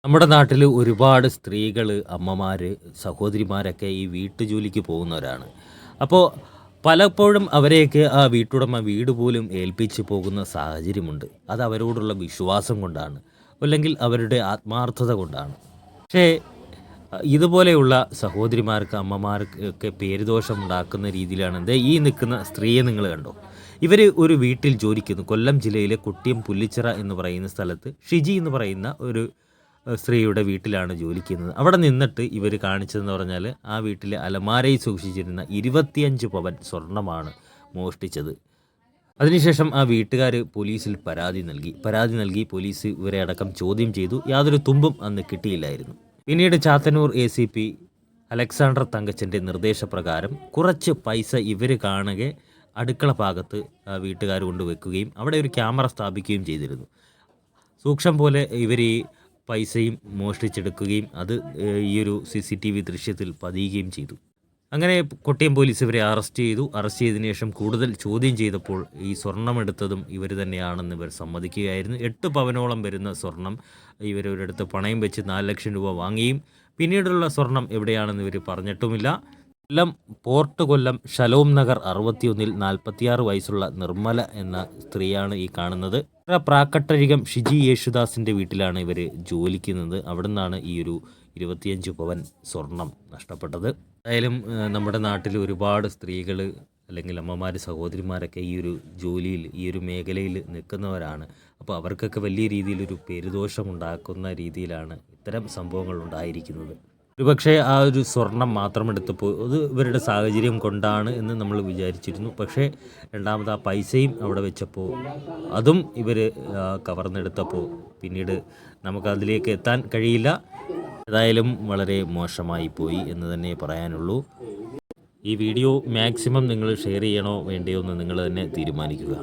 നമ്മുടെ നാട്ടിൽ ഒരുപാട് സ്ത്രീകൾ, അമ്മമാർ, സഹോദരിമാരൊക്കെ ഈ വീട്ടുജോലിക്ക് പോകുന്നവരാണ്. അപ്പോൾ പലപ്പോഴും അവരെയൊക്കെ ആ വീട്ടുടമ വീട് പോലും ഏൽപ്പിച്ച് പോകുന്ന സാഹചര്യമുണ്ട്. അത് അവരോടുള്ള വിശ്വാസം കൊണ്ടാണ്, അല്ലെങ്കിൽ അവരുടെ ആത്മാർത്ഥത കൊണ്ടാണ്. പക്ഷേ ഇതുപോലെയുള്ള സഹോദരിമാർക്ക്, അമ്മമാർക്ക് ഒക്കെ പേരുദോഷം ഉണ്ടാക്കുന്ന രീതിയിലാണ് ഈ നിൽക്കുന്ന സ്ത്രീയെ നിങ്ങൾ കണ്ടോ. ഇവർ ഒരു വീട്ടിൽ ജോലിക്കുന്നു. കൊല്ലം ജില്ലയിലെ കുട്ടിയം പുല്ലിച്ചിറ എന്ന് പറയുന്ന സ്ഥലത്ത് ഷിജി എന്ന് പറയുന്ന ഒരു സ്ത്രീയുടെ വീട്ടിലാണ് ജോലിക്കുന്നത്. അവിടെ നിന്നിട്ട് ഇവർ കാണിച്ചതെന്ന് പറഞ്ഞാൽ ആ വീട്ടിലെ അലമാരയിൽ സൂക്ഷിച്ചിരുന്ന 25 പവൻ സ്വർണ്ണമാണ് മോഷ്ടിച്ചത്. അതിനുശേഷം ആ വീട്ടുകാർ പോലീസിൽ പരാതി നൽകി പോലീസ് ഇവരെ അടക്കം ചോദ്യം ചെയ്തു. യാതൊരു തുമ്പും അന്ന് കിട്ടിയില്ലായിരുന്നു. പിന്നീട് ചാത്തന്നൂർ ACP അലക്സാണ്ടർ തങ്കച്ചൻ്റെ നിർദ്ദേശപ്രകാരം കുറച്ച് പൈസ ഇവർ കാണുകെ അടുക്കള ഭാഗത്ത് വീട്ടുകാർ കൊണ്ടുവെക്കുകയും അവിടെ ഒരു ക്യാമറ സ്ഥാപിക്കുകയും ചെയ്തിരുന്നു. സൂക്ഷ്മം പോലെ ഇവർ ഈ പൈസയും മോഷ്ടിച്ചെടുക്കുകയും അത് ഈ ഒരു CCTV ദൃശ്യത്തിൽ പതിയുകയും ചെയ്തു. അങ്ങനെ കൊട്ടിയം പോലീസ് ഇവരെ അറസ്റ്റ് ചെയ്തതിനു ശേഷം കൂടുതൽ ചോദ്യം ചെയ്തപ്പോൾ ഈ സ്വർണ്ണമെടുത്തതും ഇവർ തന്നെയാണെന്ന് ഇവർ സമ്മതിക്കുകയായിരുന്നു. 8 പവനോളം വരുന്ന സ്വർണം ഇവരൊരിടത്ത് പണയം വെച്ച് 4 ലക്ഷം രൂപ വാങ്ങിയും പിന്നീടുള്ള സ്വർണം എവിടെയാണെന്ന് ഇവർ പറഞ്ഞിട്ടുമില്ല. കൊല്ലം ഷലോം നഗർ 61-ൽ 46 വയസ്സുള്ള നിർമ്മല എന്ന സ്ത്രീയാണ് ഈ കാണുന്നത്. പ്രാക്കട്ടരികം ഷിജി യേശുദാസിൻ്റെ വീട്ടിലാണ് ഇവർ ജോലിക്കുന്നത്. അവിടെ നിന്നാണ് ഈ ഒരു 25 പവൻ സ്വർണം നഷ്ടപ്പെട്ടത്. എന്തായാലും നമ്മുടെ നാട്ടിൽ ഒരുപാട് സ്ത്രീകൾ, അല്ലെങ്കിൽ അമ്മമാർ, സഹോദരിമാരൊക്കെ ഈ ഒരു ജോലിയിൽ, ഈ ഒരു മേഖലയിൽ നിൽക്കുന്നവരാണ്. അപ്പോൾ അവർക്കൊക്കെ വലിയ രീതിയിലൊരു പേരുദോഷം ഉണ്ടാക്കുന്ന രീതിയിലാണ് ഇത്തരം സംഭവങ്ങൾ ഉണ്ടായിരിക്കുന്നത്. ഒരുപക്ഷെ ആ ഒരു സ്വർണം മാത്രം എടുത്തപ്പോൾ അത് ഇവരുടെ സാഹചര്യം കൊണ്ടാണ് എന്ന് നമ്മൾ വിചാരിച്ചിരുന്നു. പക്ഷേ രണ്ടാമത് ആ പൈസയും അവിടെ വെച്ചപ്പോൾ അതും ഇവർ കവർന്നെടുത്തപ്പോൾ പിന്നീട് നമുക്കതിലേക്ക് എത്താൻ കഴിയില്ല. ഏതായാലും വളരെ മോശമായി പോയി എന്ന് തന്നെ പറയാനുള്ളൂ. ഈ വീഡിയോ മാക്സിമം നിങ്ങൾ ഷെയർ ചെയ്യണോ വേണ്ടയോ എന്ന് നിങ്ങൾ തന്നെ തീരുമാനിക്കുക.